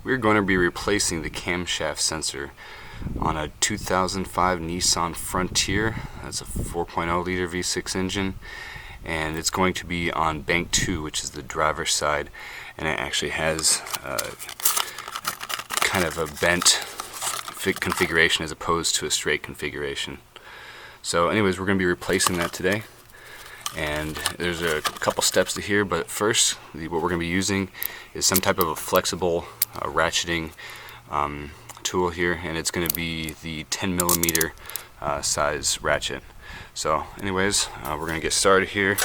We're going to be replacing the camshaft sensor on a 2005 Nissan Frontier. That's a 4.0 liter V6 engine, and it's going to be on bank 2, which is the driver's side, and it actually has kind of a bent configuration as opposed to a straight configuration. So anyways, we're going to be replacing that today, and there's a couple steps to here, but first what we're going to be using is some type of a flexible ratcheting tool here, and it's going to be the 10mm size ratchet. So anyways, we're going to get started here,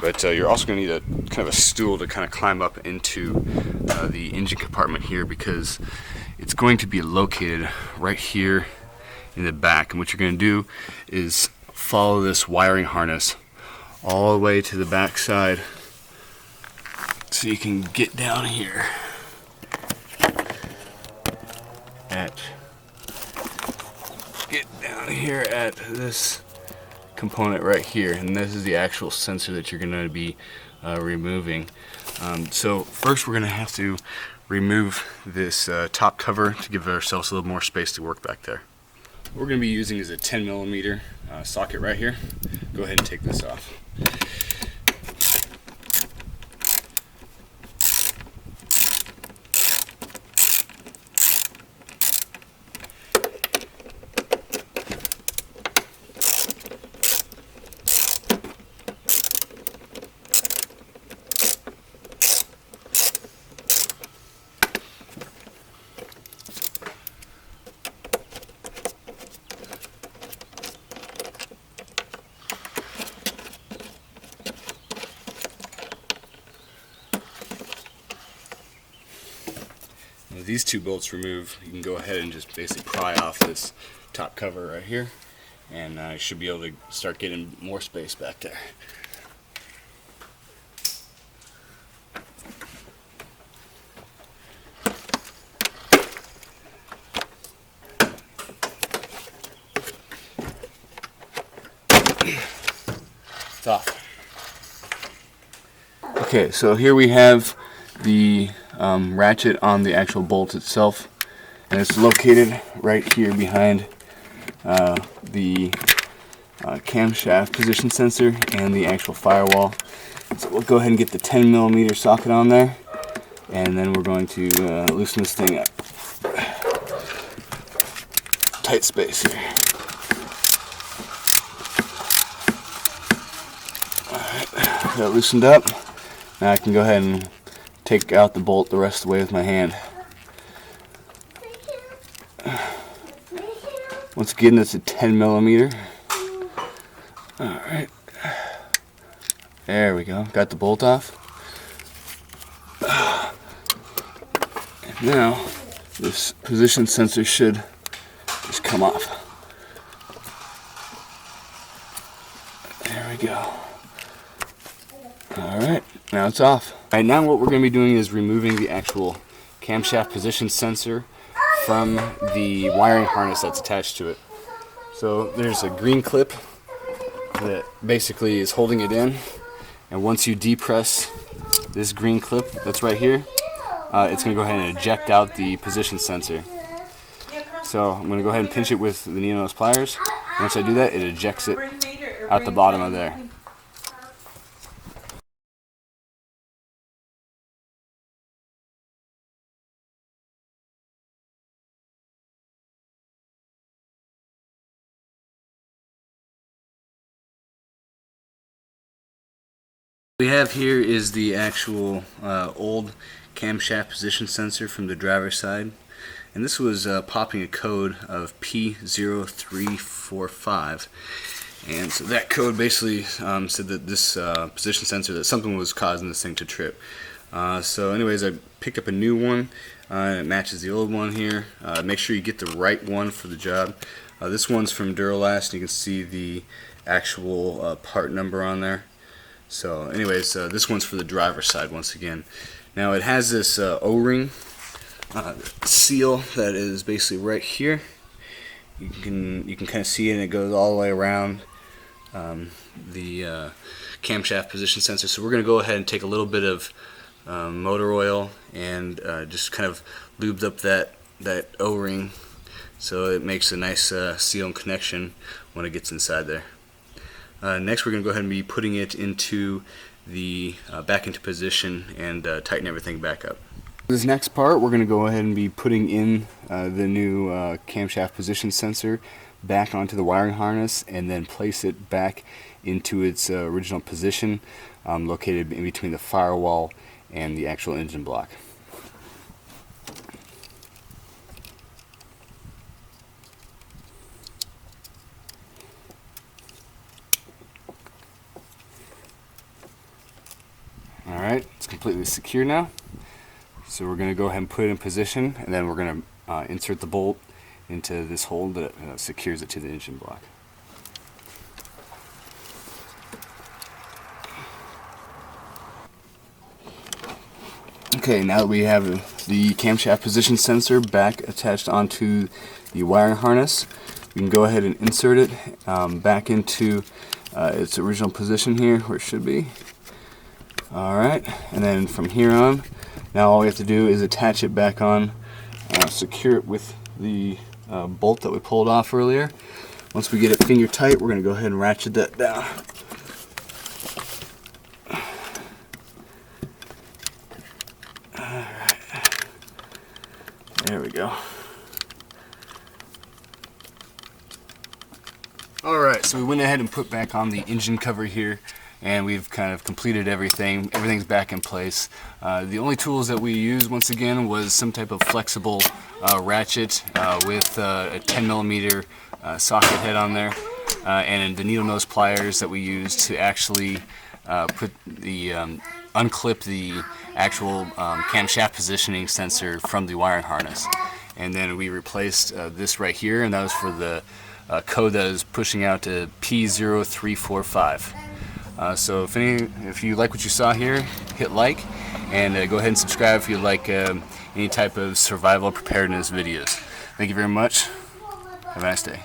but you're also going to need a kind of a stool to kind of climb up into the engine compartment here, because it's going to be located right here in the back. And what you're going to do is follow this wiring harness all the way to the back side so you can get down here at this component right here, and this is the actual sensor that you're going to be removing. So first we're going to have to remove this top cover to give ourselves a little more space to work back there. What we're going to be using is a 10mm socket right here. Go ahead and take this off. These two bolts removed, you can go ahead and just basically pry off this top cover right here, and I should be able to start getting more space back there. It's off. Okay, so here we have the ratchet on the actual bolt itself, and it's located right here behind the camshaft position sensor and the actual firewall. So we'll go ahead and get the 10mm socket on there, and then we're going to loosen this thing up. Tight space here. Alright, got it loosened up. Now I can go ahead and take out the bolt the rest of the way with my hand. Once again, that's a 10mm. Alright. There we go. Got the bolt off. And now, this position sensor should just come off. There we go. Alright, now it's off. Alright, now what we're going to be doing is removing the actual camshaft position sensor from the wiring harness that's attached to it. So there's a green clip that basically is holding it in, and once you depress this green clip that's right here, it's going to go ahead and eject out the position sensor. So I'm going to go ahead and pinch it with the needle nose pliers. Once I do that, it ejects it out the bottom of there. What we have here is the actual old camshaft position sensor from the driver's side, and this was popping a code of P0345, and so that code basically said that this position sensor, that something was causing this thing to trip. So anyways, I picked up a new one, and it matches the old one here. Make sure you get the right one for the job. This one's from Duralast, and you can see the actual part number on there. So anyways, this one's for the driver's side once again. Now it has this O-ring seal that is basically right here. You can kind of see it, and it goes all the way around the camshaft position sensor. So we're going to go ahead and take a little bit of motor oil, and just kind of lubed up that O-ring so it makes a nice seal and connection when it gets inside there. Next, we're going to go ahead and be putting it into the back into position and tighten everything back up. This next part, we're going to go ahead and be putting in the new camshaft position sensor back onto the wiring harness, and then place it back into its original position, located in between the firewall and the actual engine block. Alright, it's completely secure now. So we're going to go ahead and put it in position, and then we're going to insert the bolt into this hole that secures it to the engine block. Okay, now that we have the camshaft position sensor back attached onto the wiring harness, we can go ahead and insert it back into its original position here, where it should be. Alright, and then from here on, now all we have to do is attach it back on, secure it with the bolt that we pulled off earlier. Once we get it finger tight, we're going to go ahead and ratchet that down. Alright, there we go. Alright, so we went ahead and put back on the engine cover here, and we've kind of completed everything. Everything's back in place. The only tools that we used, once again, was some type of flexible ratchet with a 10mm socket head on there, and the needle nose pliers that we used to actually put the unclip the actual camshaft positioning sensor from the wiring harness. And then we replaced this right here, and that was for the code that is pushing out to P0345. So if you like what you saw here, hit like, and go ahead and subscribe if you like any type of survival preparedness videos. Thank you very much. Have a nice day.